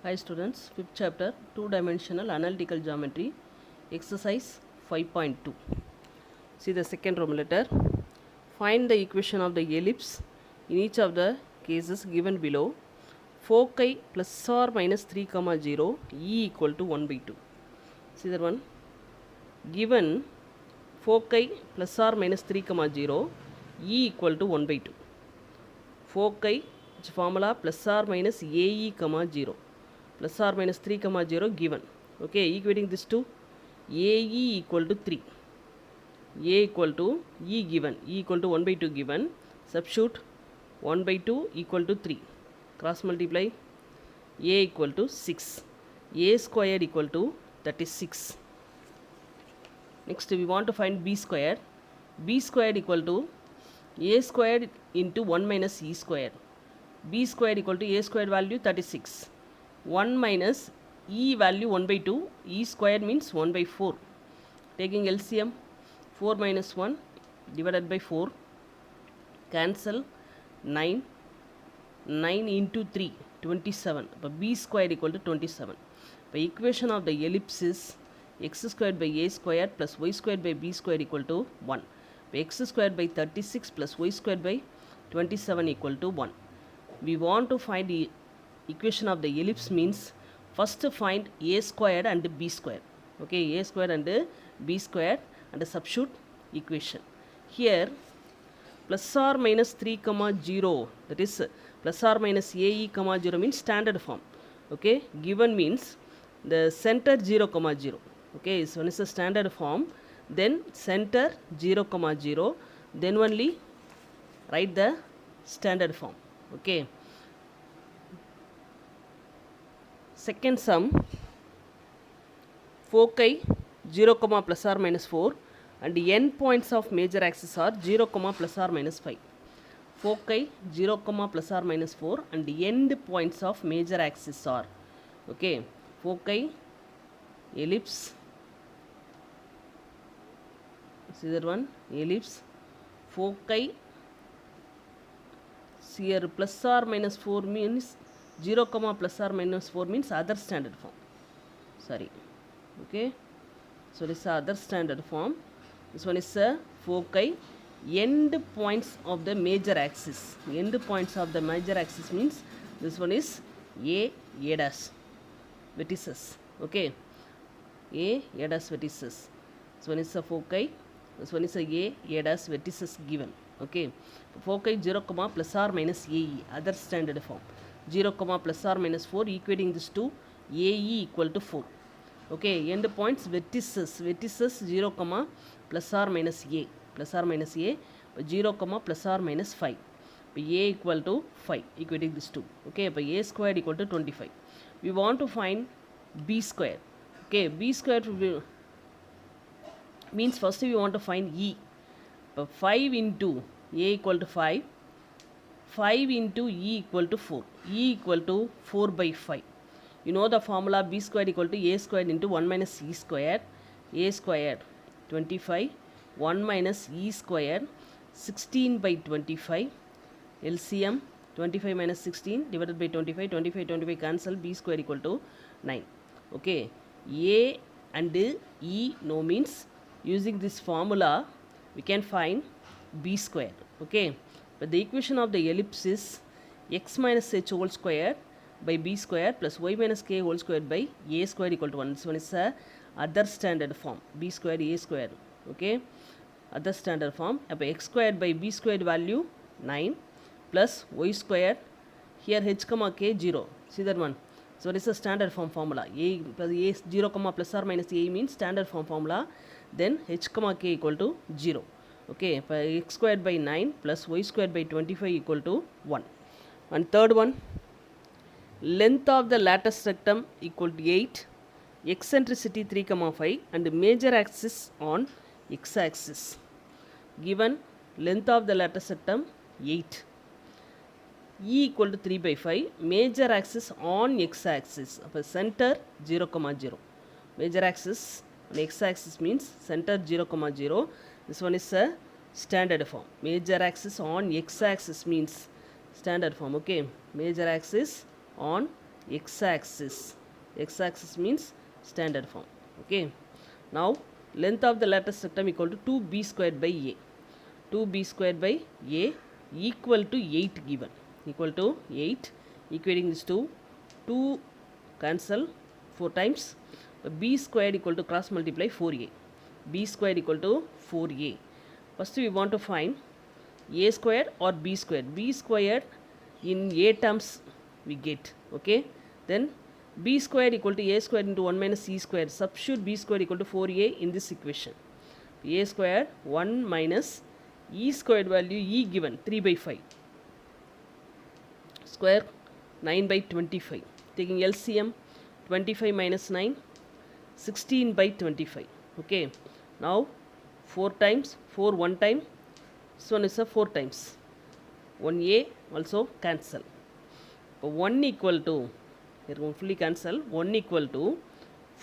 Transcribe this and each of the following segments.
Hi students, fifth chapter, two-dimensional analytical geometry, exercise 5.2. See the second Roman letter. Find the equation of the ellipse in each of the cases given below. Foci plus or minus 3, 0, E equal to 1 by 2. See that one. Given foci plus or minus 3, 0, E equal to 1 by 2. Foci formula plus or minus AE, 0. Plus or minus 3, 0 given. Okay, equating this to AE equal to 3. A equal to E given. E equal to 1 by 2 given. Substitute 1 by 2 equal to 3. Cross multiply. A equal to 6. A squared equal to 36. Next we want to find B squared. B squared equal to A squared into 1 minus E squared. B squared equal to A squared value 36. 1 minus E value 1 by 2. E squared means 1 by 4. Taking LCM, 4 minus 1 divided by 4. Cancel 9. 9 into 3, 27. But B squared equal to 27. The equation of the ellipse is x squared by A squared plus y squared by B squared equal to 1. X squared by 36 plus y squared by 27 equal to 1. We want to find the equation of the ellipse means first find A squared and B squared. Okay, A squared and B squared and substitute equation. Here plus or minus 3, 0, that is plus or minus AE, 0 means standard form. Okay, given means the center 0, 0. Okay, so one is a standard form, then center 0, 0, then only write the standard form. Okay. Second sum, foci 0, plus or minus 4 and the end points of major axis are 0, plus or minus 5. Foci 0, plus or minus 4 and the end points of major axis are, okay, foci, ellipse, see that one, ellipse, foci, here plus or minus 4 means 0, plus or minus 4 means other standard form. Sorry. Okay. So this is other standard form. This one is a foci, end points of the major axis. End points of the major axis means this one is A dash vertices. Okay. A dash vertices. This one is a foci. This one is a dash vertices given. Okay. Foci 0, plus or minus AE, other standard form. 0, plus or minus 4, equating this to AE equal to 4. Okay, end points vertices 0, plus or minus A, 0, plus or minus 5. A equal to 5, equating this to. Okay, A squared equal to 25. We want to find B squared. Okay, B squared means first we want to find E. 5 into A equal to 5. 5 into E equal to 4. E equal to 4 by 5. You know the formula B squared equal to A squared into 1 minus E squared. A squared 25. 1 minus E squared 16 by 25. LCM 25 minus 16 divided by 25. 25 cancel. B squared equal to 9. Okay. A and E no means using this formula we can find B squared. Okay. But the equation of the ellipse is x minus h whole square by b square plus y minus k whole square by a square equal to 1. This one is a other standard form. B square a square. Okay. Other standard form. X squared by b squared value 9 plus y square. Here h comma k 0. See that one. So this is a standard form formula. A plus a 0 plus or minus a means standard form formula. Then h comma k equal to 0. Okay, x squared by 9 plus y squared by 25 equal to 1. And third one, length of the lattice rectum equal to 8, eccentricity 3, 5 and major axis on x-axis. Given length of the lattice rectum 8, E equal to 3 by 5, major axis on x-axis, center 0, 0. Major axis on x-axis means center 0, 0. This one is a standard form. Major axis on x-axis means standard form. Okay. Major axis on x-axis. X-axis means standard form. Okay. Now length of the lattice rectum equal to 2b squared by a. 2b squared by a equal to 8 given. Equal to 8. Equating this to 2 cancel 4 times. B squared equal to cross multiply 4a. B squared equal to 4a. First we want to find a squared or b squared. B squared in a terms we get. Okay. Then b squared equal to a squared into 1 minus c squared. Substitute b squared equal to 4a in this equation. A squared 1 minus e squared value e given 3 by 5. Square 9 by 25. Taking LCM 25 minus 9 16 by 25. Okay. Now 4 times 4 1 time. This one is a 4 times. 1a also cancel. 1 equal to, here fully cancel, 1 equal to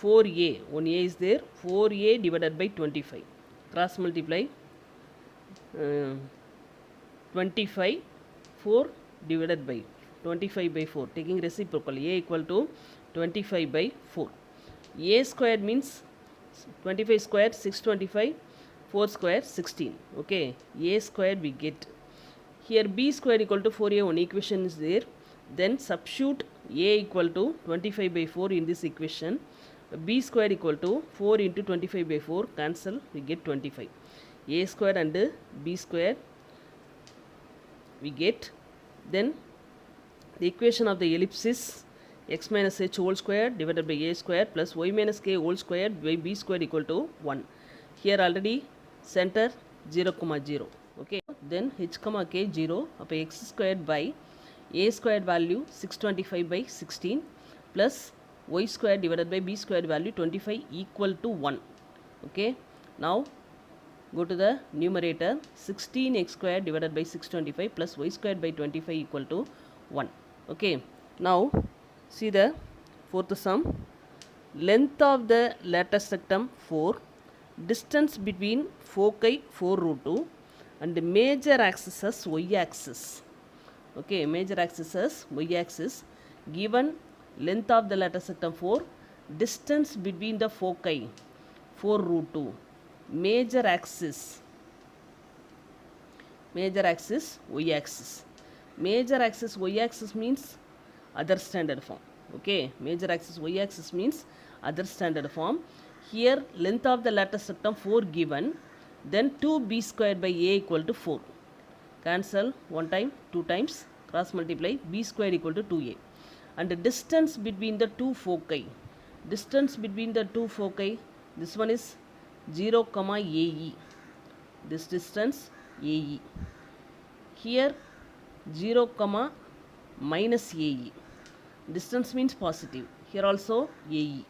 4a. 1a is there, 4a divided by 25. Cross multiply 25, 4 divided by 25 by 4. Taking reciprocal, a equal to 25 by 4. A square means 25 square 625, 4 square 16. Okay, a square we get. Here b square equal to 4a, one equation is there. Then substitute a equal to 25 by 4 in this equation. B square equal to 4 into 25 by 4, cancel, we get 25. A square and b square we get. Then the equation of the ellipse is x minus h whole square divided by a square plus y minus k whole square by b square equal to 1. Here already center 0, 0. Okay. Then h, k 0. Up x squared by a squared value 625 by 16 plus y squared divided by b squared value 25 equal to 1. Okay. Now go to the numerator, 16x squared divided by 625 plus y squared by 25 equal to 1. Okay. Now see the fourth sum. Length of the lattice rectum 4, distance between foci 4 root 2 and major axis as y axis. Okay, major axis as y axis. Given length of the lattice rectum 4, distance between the foci 4 root 2, major axis y axis. Major axis y axis means other standard form. Okay, major axis y axis means other standard form. Here length of the lattice rectum 4 given, then 2b squared by a equal to 4. Cancel 1 time, 2 times, cross multiply, b squared equal to 2a. And the distance between the two foci. Distance between the two foci, this one is 0, ae. This distance ae. Here 0, minus ae. Distance means positive. Here also ae.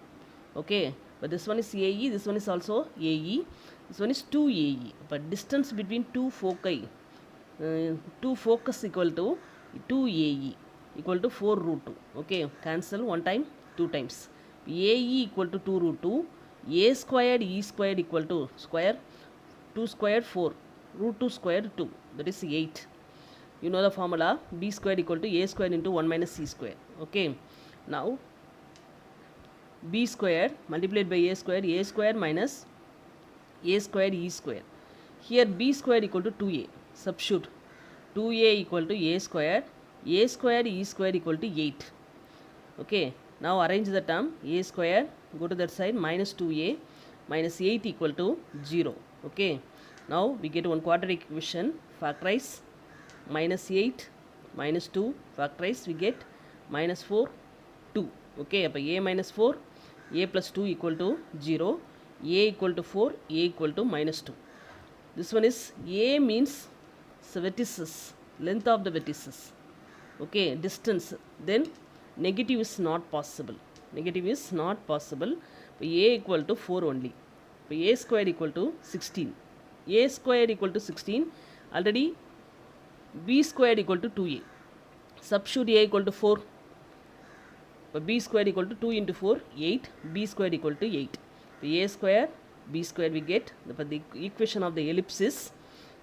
Okay. But this one is ae, this one is also ae. This one is 2ae. But distance between two foci, two focus equal to 2ae equal to 4 root 2. Okay. Cancel 1 time, 2 times. ae equal to 2 root 2. A squared e squared equal to square 2 squared 4 root 2 squared 2, that is 8. You know the formula, b squared equal to a squared into 1 minus c squared. Okay. Now b squared multiplied by a squared minus a squared e squared. Here b squared equal to 2a. Substitute 2a equal to a squared e squared equal to 8. Okay. Now arrange the term. A squared, go to that side, minus 2a minus 8 equal to 0. Okay. Now we get one quadratic equation. Factorize minus 8 minus 2 factorize, we get minus 4 2. Okay. A minus 4, a plus 2 equal to 0, a equal to 4, a equal to minus 2. This one is a means vertices, length of the vertices. Okay. Distance. Then negative is not possible. Negative is not possible. A equal to 4 only. A square equal to 16. A square equal to 16. Already b square equal to 2a. Substitute a equal to 4. B square equal to 2 into 4, 8. B square equal to 8. A square, b square we get. The equation of the ellipse is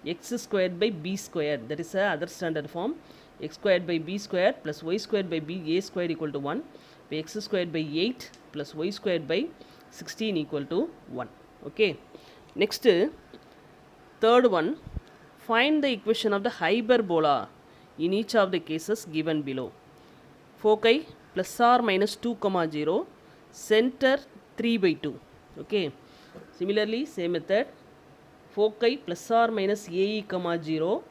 x squared by b squared. That is a other standard form. X squared by b squared plus y squared by b a squared equal to 1. x squared by 8 plus y squared by 16 equal to 1. Okay. Next, third one, find the equation of the hyperbola in each of the cases given below. Foci plus or minus 2 comma 0, center 3 by 2. Okay. Similarly, same method. Foci plus or minus ae comma 0,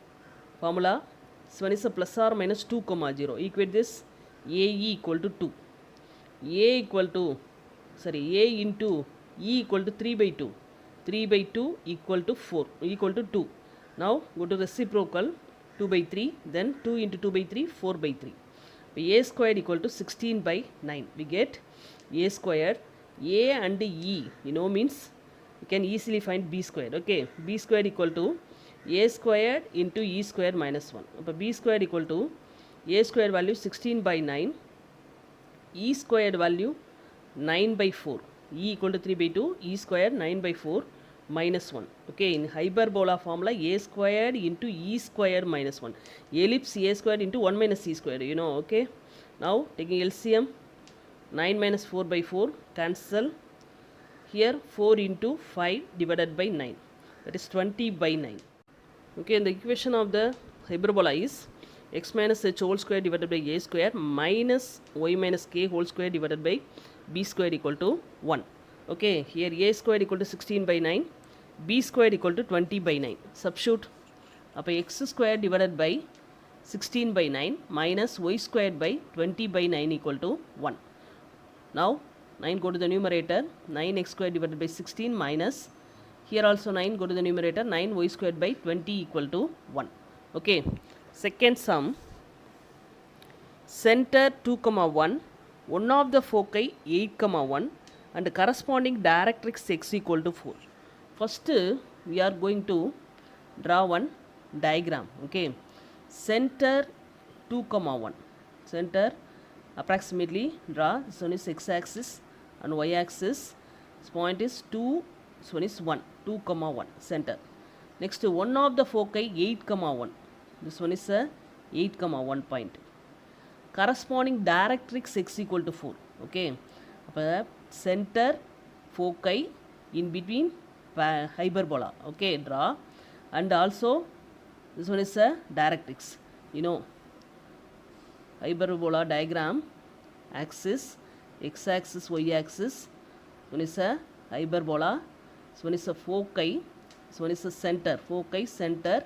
formula. This one is a plus or minus 2 comma 0. Equate this ae equal to 2. A into e equal to 3 by 2. 3 by 2 equal to 4 equal to 2. Now go to reciprocal, 2 by 3, then 2 into 2 by 3, 4 by 3. A squared equal to 16 by 9. We get a squared. A and e, means you can easily find b squared. Okay, b squared equal to a squared into e squared minus 1. So b squared equal to a squared value 16 by 9, e squared value 9 by 4. E equal to 3 by 2, e squared 9 by 4 minus 1. Okay, in hyperbola formula, a squared into e squared minus 1. Ellipse a squared into 1 minus e squared, okay. Now, taking LCM, 9 minus 4 by 4, cancel. Here, 4 into 5 divided by 9. That is 20 by 9. Okay, and the equation of the hyperbola is x minus h whole square divided by a square minus y minus k whole square divided by b square equal to 1. Okay, here a square equal to 16 by 9, b square equal to 20 by 9. Substitute. Up x square divided by 16 by 9 minus y squared by 20 by 9 equal to 1. Now 9 go to the numerator, 9x square divided by 16 minus, here also 9 go to the numerator, 9y squared by 20 equal to 1. Okay, second sum, center 2 comma 1, one of the foci 8 comma 1 and corresponding directrix x equal to 4. First we are going to draw one diagram. Okay, center 2 comma 1, center approximately draw. This one is x axis and y axis. This point is 2, this one is 1, 2 comma 1, center. Next, one of the foci 8 comma 1, this one is a 8 comma 1 point. Corresponding directrix x equal to 4. Okay, center foci in between hyperbola. Okay, draw. And also this one is a directrix. Hyperbola diagram, axis, x axis, y axis. This one is a hyperbola. This one is a foci. This one is a center. Foci, center.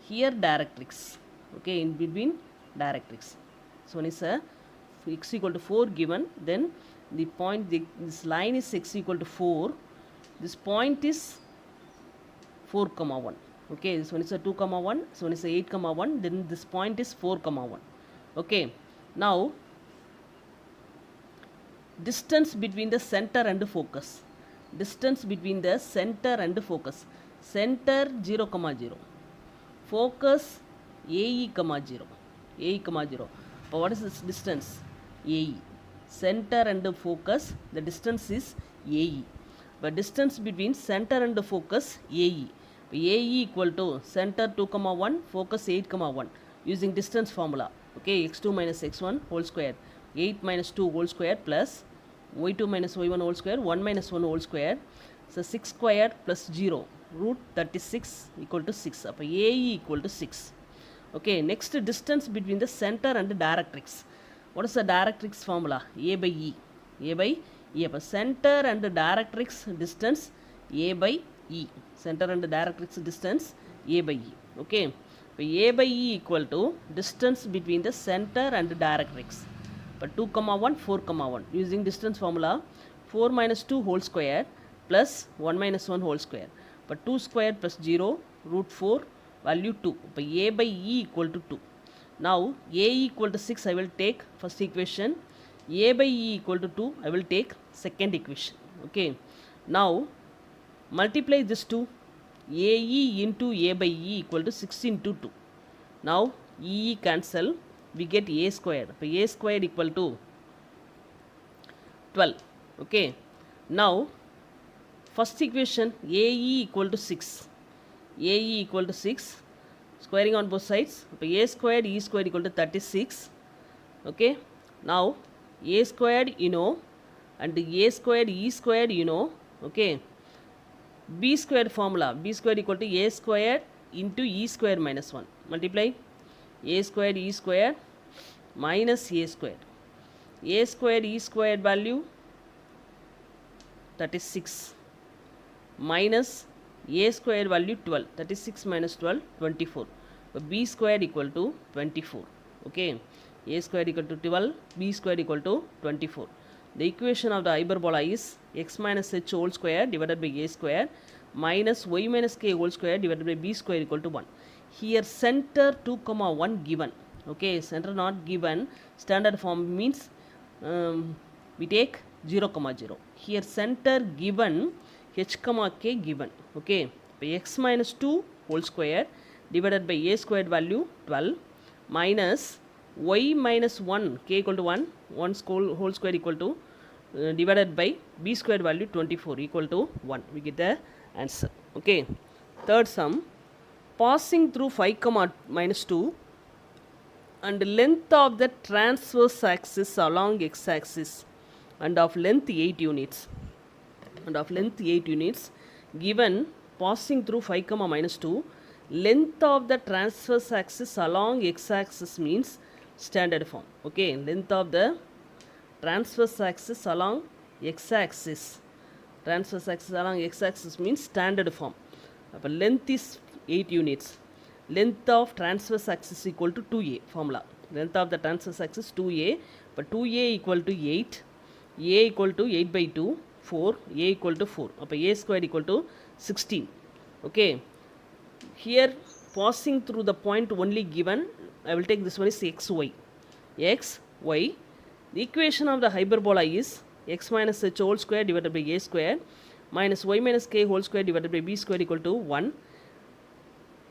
Here directrix. Okay, in between directrix. This one is a x equal to 4 given. Then the point, this line is x equal to 4. This point is 4 comma 1. Okay, this one is a 2 comma 1. This one is a 8 comma 1. Then this point is 4 comma 1. Okay, now distance between the center and focus. Distance between the center and focus. Center 0 comma 0. Focus AE comma 0. AE comma 0. But what is this distance? AE. Center and focus, the distance is AE. But distance between center and focus AE. AE equal to center 2 comma 1, focus 8 comma 1. Using distance formula. Okay, x2 minus x1 whole square, 8 minus 2 whole square plus y2 minus y1 whole square, 1 minus 1 whole square. So 6 square plus 0, root 36 equal to 6. Appa AE equal to 6. Okay, next distance between the center and the directrix. What is the directrix formula? A by E. A by E. Appa center and the directrix distance A by E. Center and the directrix distance A by E. Okay. A by E equal to distance between the center and the directrix. But 2 comma 1, 4 comma 1. Using distance formula, 4 minus 2 whole square plus 1 minus 1 whole square. But 2 square plus 0, root 4, value 2. But A by E equal to 2. Now A equal to 6 I will take first equation. A by E equal to 2 I will take second equation. Okay. Now multiply this 2. AE into A by E equal to 6 into 2. Now E cancel, we get A squared. So A squared equal to 12. Okay. Now first equation AE equal to 6. AE equal to 6. Squaring on both sides. So A squared E squared equal to 36. Okay. Now a squared you know, and a squared e squared you know. Okay, b squared formula, b squared equal to a squared into e squared minus 1. Multiply a squared e squared minus a squared. A squared e squared value 36 minus a squared value 12. 36 minus 12, 24. So b squared equal to 24. Okay, a squared equal to 12, b squared equal to 24. The equation of the hyperbola is x minus h whole square divided by a square minus y minus k whole square divided by b square equal to 1. Here center 2 comma 1 given. Okay, center not given. Standard form means we take 0 comma 0. Here center given, h comma k given. Okay, by x minus 2 whole square divided by a squared value 12 minus y minus 1 k equal to 1 whole square equal to divided by b squared value 24 equal to 1. We get the answer. Okay, third sum, passing through 5 comma minus 2 and length of the transverse axis along x axis and of length 8 units given passing through 5 comma minus 2, length of the transverse axis along x axis means standard form. Okay, length of the transverse axis along x axis means standard form. Length is 8 units. Length of transverse axis equal to 2a formula. Length of the transverse axis 2a, but 2a equal to 8, a equal to 8 by 2, 4, a equal to 4. A squared equal to 16. Okay, here passing through the point only given, I will take this one is xy. xy. The equation of the hyperbola is x minus h whole square divided by a square minus y minus k whole square divided by b square equal to 1.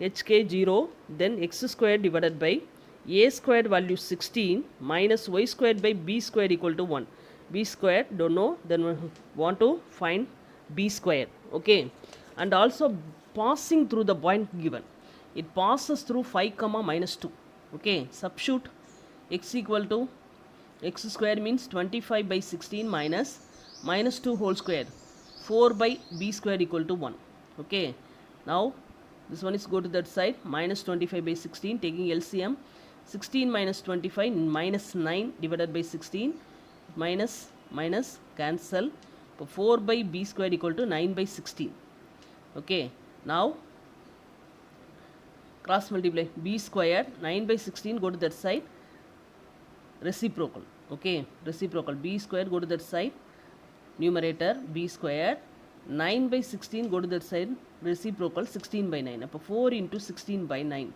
hk 0, then x squared divided by a squared value 16 minus y squared by b squared equal to 1. B squared don't know, then we want to find b squared. Okay, and also passing through the point given, it passes through 5 comma minus 2. Okay, substitute x equal to x square means 25 by 16 minus 2 whole square, 4 by b square equal to 1. Okay, now this one is go to that side, minus 25 by 16 taking LCM, 16 minus 25 minus 9 divided by 16, minus cancel, 4 by b square equal to 9 by 16. Okay, now cross multiply b square 9 by 16 go to that side, reciprocal. Okay, reciprocal, b square go to that side, numerator b square 9 by 16 go to that side, reciprocal 16 by 9. 4 into 16 by 9.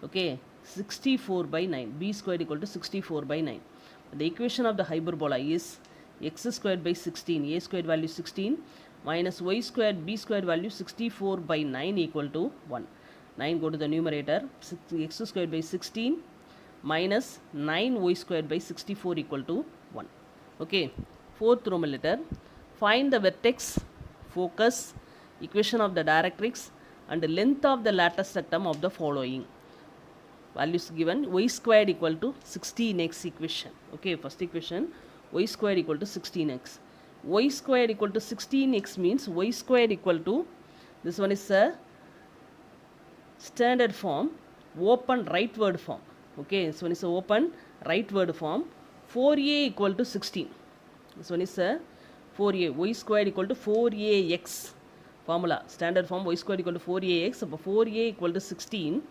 Okay, 64 by 9. B squared equal to 64 by 9. The equation of the hyperbola is x squared by 16, a squared value 16 minus y squared b squared value 64 by 9 equal to 1. 9 go to the numerator, x squared by 16 minus 9y squared by 64 equal to 1. Okay, fourth Roman letter, find the vertex, focus, equation of the directrix and the length of the lattice rectum of the following. Values given, y squared equal to 16x equation. Okay, first equation, y squared equal to 16x. Y squared equal to 16x means y squared equal to, this one is a standard form, open rightward form. Okay, this one is a open rightward form, 4a equal to 16. This one is a 4a, y squared equal to 4ax formula, standard form, y squared equal to 4ax, so 4a equal to 16.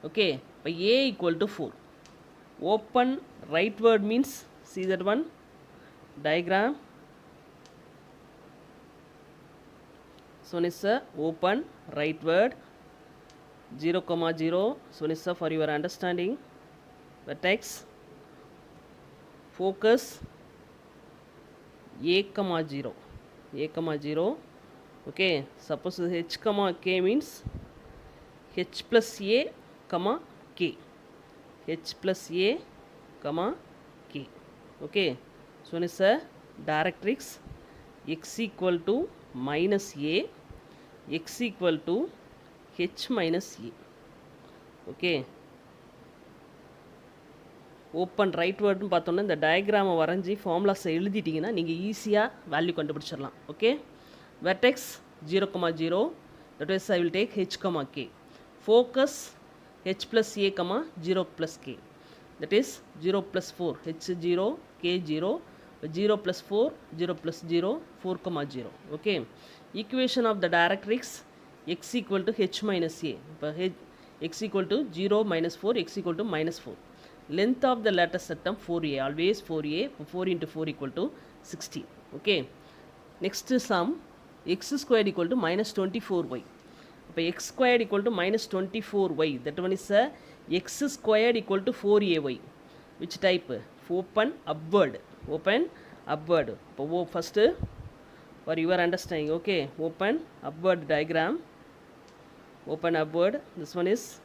Okay, by a equal to 4. Open rightward means, see that one diagram. So one is a open rightward, 0 comma 0. So one is a for your understanding, vertex, focus, a comma 0, a comma 0. Okay, suppose h comma k means h plus a comma k, h plus a comma k. Okay, so one is a directrix, x equal to minus a, x equal to h minus a. Okay, open right வேர்டுன்னு பார்த்தோன்னா இந்த டயக்ராமை வரைஞ்சி ஃபார்முலாஸை எழுதிட்டிங்கன்னா நீங்கள் ஈஸியாக value கண்டுபிடிச்சிடலாம். Okay, vertex 0,0, that is I will take h, k. Focus h plus a, 0 plus k. That is 0 plus 4, h 0, k 0, 0 plus 4, 0 plus 0, 4, 0. Okay, equation of the directrix x equal to h minus a. X equal to 0 minus 4, x equal to minus 4. Length of the lattice septum 4a, always 4a, 4 into 4 equal to 16. Okay, next sum, x squared equal to minus 24y. X squared equal to minus 24y, that one is x squared equal to 4ay. Which type? Open upward. First for your understanding, okay, open upward diagram, open upward. This one is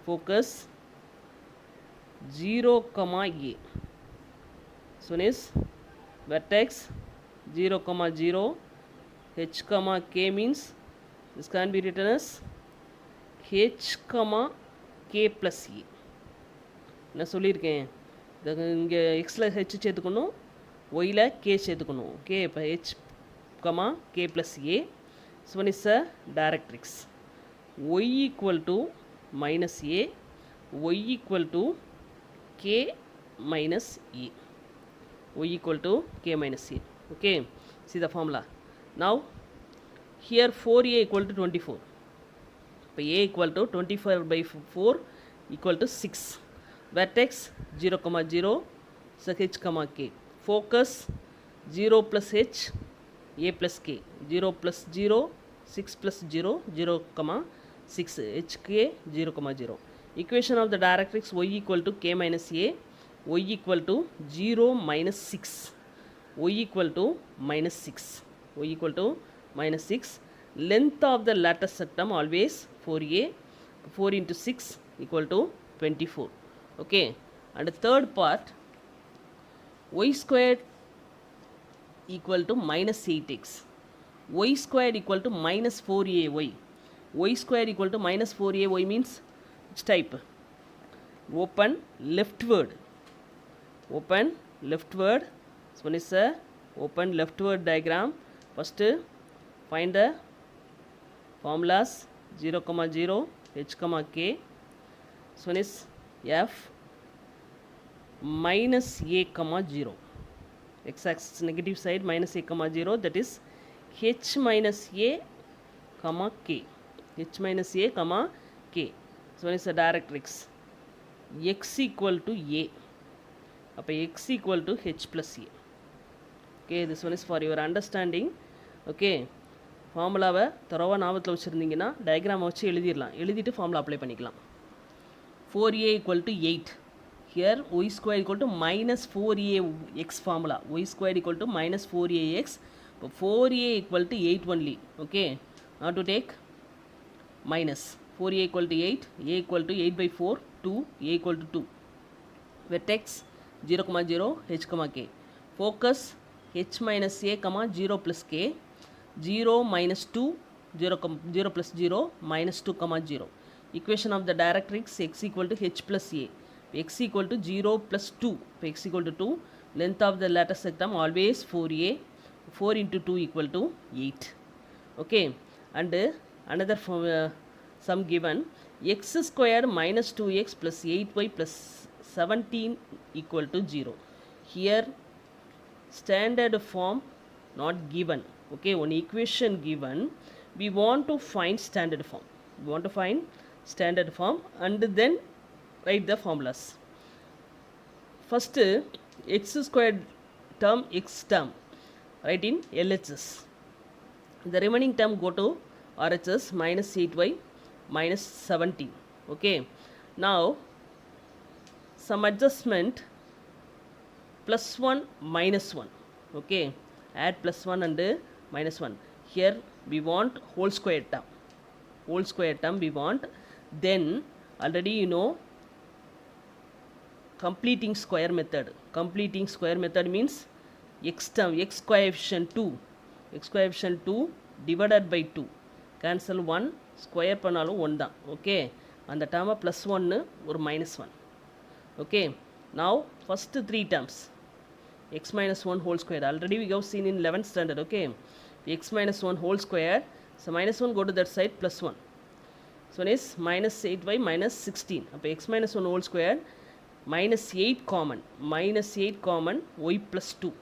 focus 0, a. This one is vertex 0, 0, h, k means this can be written as h, k plus a. நான் சொல்லியிருக்கேன், இங்கே எக்ஸில் H சேர்த்துக்கணும், while K சேர்த்துக்கணும். Okay, இப்போ H, k plus a. This one is a directrix. Y equal to minus a, y equal to k minus a, y equal to k minus a. Okay, see the formula. Now here 4a equal to 24. So a equal to 24 by 4 equal to 6. Vertex 0, 0, so h, k. Focus 0 plus h, a plus k. 0 plus 0, 6 plus 0, 0, 6, h, k 0, 0. Equation of the directrix y equal to k minus a, y equal to 0 minus 6, y equal to minus 6, y equal to minus 6. Length of the lattice septum always 4a, 4 into 6 equal to 24. Okay, and the third part, y squared equal to minus 8x, y squared equal to minus 4ay. Y squared equal to minus 4ay means which type? Open leftward. This one is a open leftward diagram. First find the formulas 0, 0, h, k. This one is f minus a, 0. X-axis negative side minus a, 0, that is h minus a, k. H minus a, k. So one is a directrix. X equal to a. X equal to h plus a. Okay, this one is for your understanding. Okay, ஃபார்முலாவை தரவாக ஞாபகத்தில் வச்சுருந்தீங்கன்னா டயக்ராமை வச்சு எழுதிட்டு formula apply பண்ணிக்கலாம். 4a equal to 8. Here y square equal to minus 4ax formula. Y square equal to minus 4ax. 4a equal to 8 only. Okay, now to take minus 4a equal to 8, a equal to 8 by 4, 2, a equal to 2. Vertex 0, 0, h, k. Focus h minus a, 0 plus k. 0 minus 2, 0 plus 0, minus 2, 0. Equation of the directrix x equal to h plus a. X equal to 0 plus 2. X equal to 2. Length of the lattice septum always 4a. 4 into 2 equal to 8. Okay, and another sum given, x square minus 2x plus 8y plus 17 equal to 0. Here standard form not given. Okay, one equation given, we want to find standard form. And then write the formulas. First x squared term, x term write in LHS. The remaining term go to RHS, minus 8y minus 17. Okay, now some adjustment, plus 1 minus 1. Okay, add plus 1 and minus 1. Here we want whole square term we want. Then already you know completing square method means x term, x coefficient 2 divided by 2, cancel 1, square பண்ணாலும் 1 தான். Okay, அந்த term plus 1 ஒரு minus 1. Okay, Now first three terms, x minus 1 whole square, already we have seen in 11th standard, okay. X minus 1 whole square, so minus 1 go to that side, plus 1. So one is minus 8y minus 16. X minus 1 whole square, minus 8 common, y plus 2.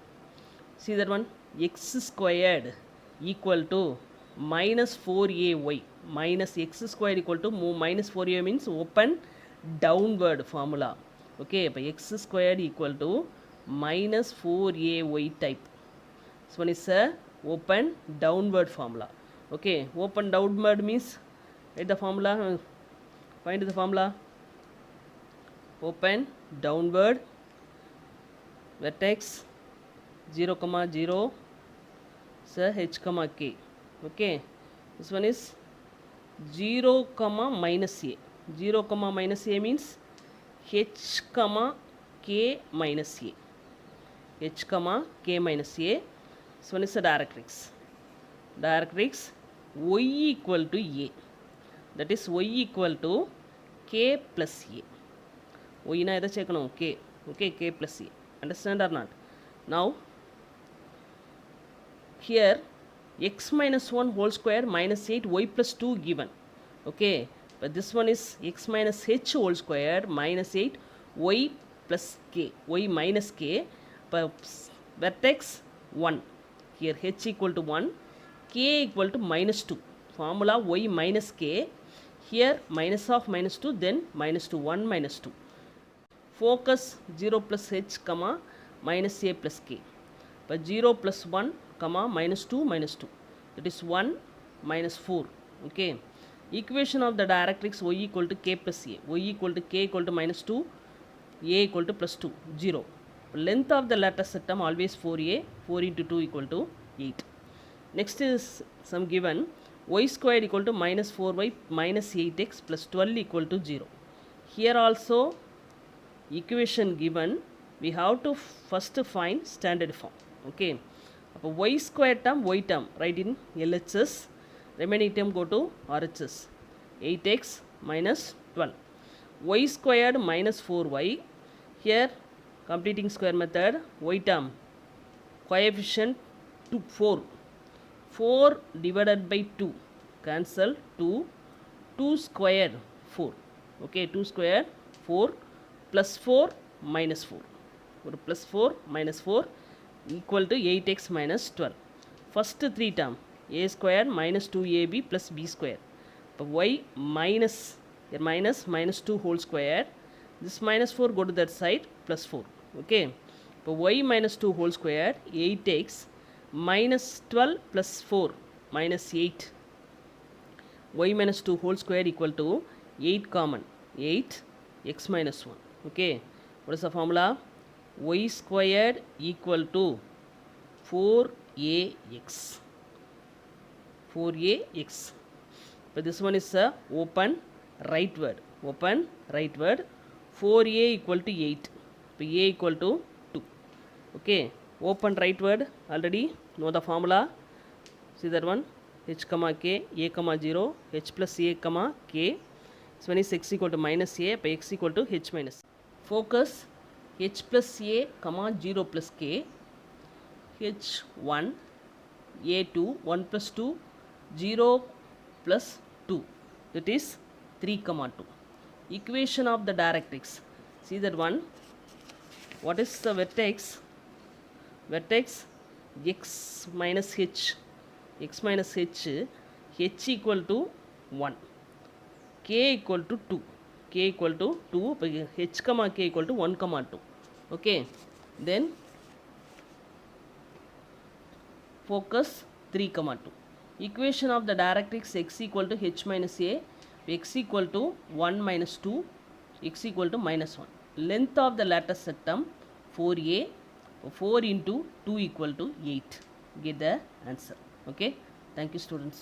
See that one, x squared equal to minus 4ay, minus x squared equal to minus 4a means open downward formula. Okay, x squared equal to minus 4ay type. This one is a open downward formula. Okay, open downward means, write the formula, find the formula. Open downward, vertex 0, 0, so h, k. Okay, this one is 0, minus a. 0, minus a means h, k minus a. H, k minus a. This one is a directrix. Directrix y equal to a. That is y equal to k plus a. Y na edha chekanum k. Okay, k plus a. Understand or not? Now here x minus 1 whole square minus 8 y plus 2 given. Okay, but this one is x minus h whole square minus 8 y plus k, y minus k, but vertex 1. Here h equal to 1, k equal to minus 2. Formula y minus k. Here minus of minus 2, then minus 2, 1 minus 2. Focus 0 plus h, minus a plus k. But 0 plus 1, minus 2 minus 2. That is 1 minus 4. Okay. Equation of the directrix y equal to k plus a. Y equal to k equal to minus 2, a equal to plus 2, 0. Length of the lattice system always 4a, 4 into 2 equal to 8. Next is some given, y squared equal to minus 4y minus 8x plus 12 equal to 0. Here also equation given, we have to first find standard form. Okay. Y square term, y term, write in LHS, remaining term go to RHS. 8x minus 12. Y squared minus 4y. Here completing square method, y term, coefficient 2, 4. 4 divided by 2, cancel 2, 2 square 4. Okay, 2 square 4 plus 4 minus 4. Plus 4 minus 4 equal to 8x minus 12. First three term, a square minus 2ab plus b square. But y minus, here minus 2 whole square. This minus 4 go to that side, plus 4. Okay. But y minus 2 whole square, 8x minus 12 plus 4 minus 8. Y minus 2 whole square equal to 8 common, 8 x minus 1. Okay. What is the formula? Y squared equal to 4ax. 4ax. But this one is a open rightward. Open rightward. 4a equal to 8. So a equal to 2. Okay. Open rightward. Already know the formula. See that one. H, k, a, 0, h plus a, k. This one is x equal to minus a, by x equal to h minus. Focus h plus a, 0 plus k, h1, a2, 1 plus 2, 0 plus 2. That is 3, 2. Equation of the directrix. See that one. What is the vertex? Vertex x minus h. X minus h. H equal to 1. K equal to 2. K equal to 2. H, k equal to 1, 2. Okay. Then focus 3, 2. Equation of the directrix x equal to h minus a, x equal to 1 minus 2, x equal to minus 1. Length of the lattice septum 4a, 4 into 2 equal to 8. Get the answer. Okay. Thank you, students.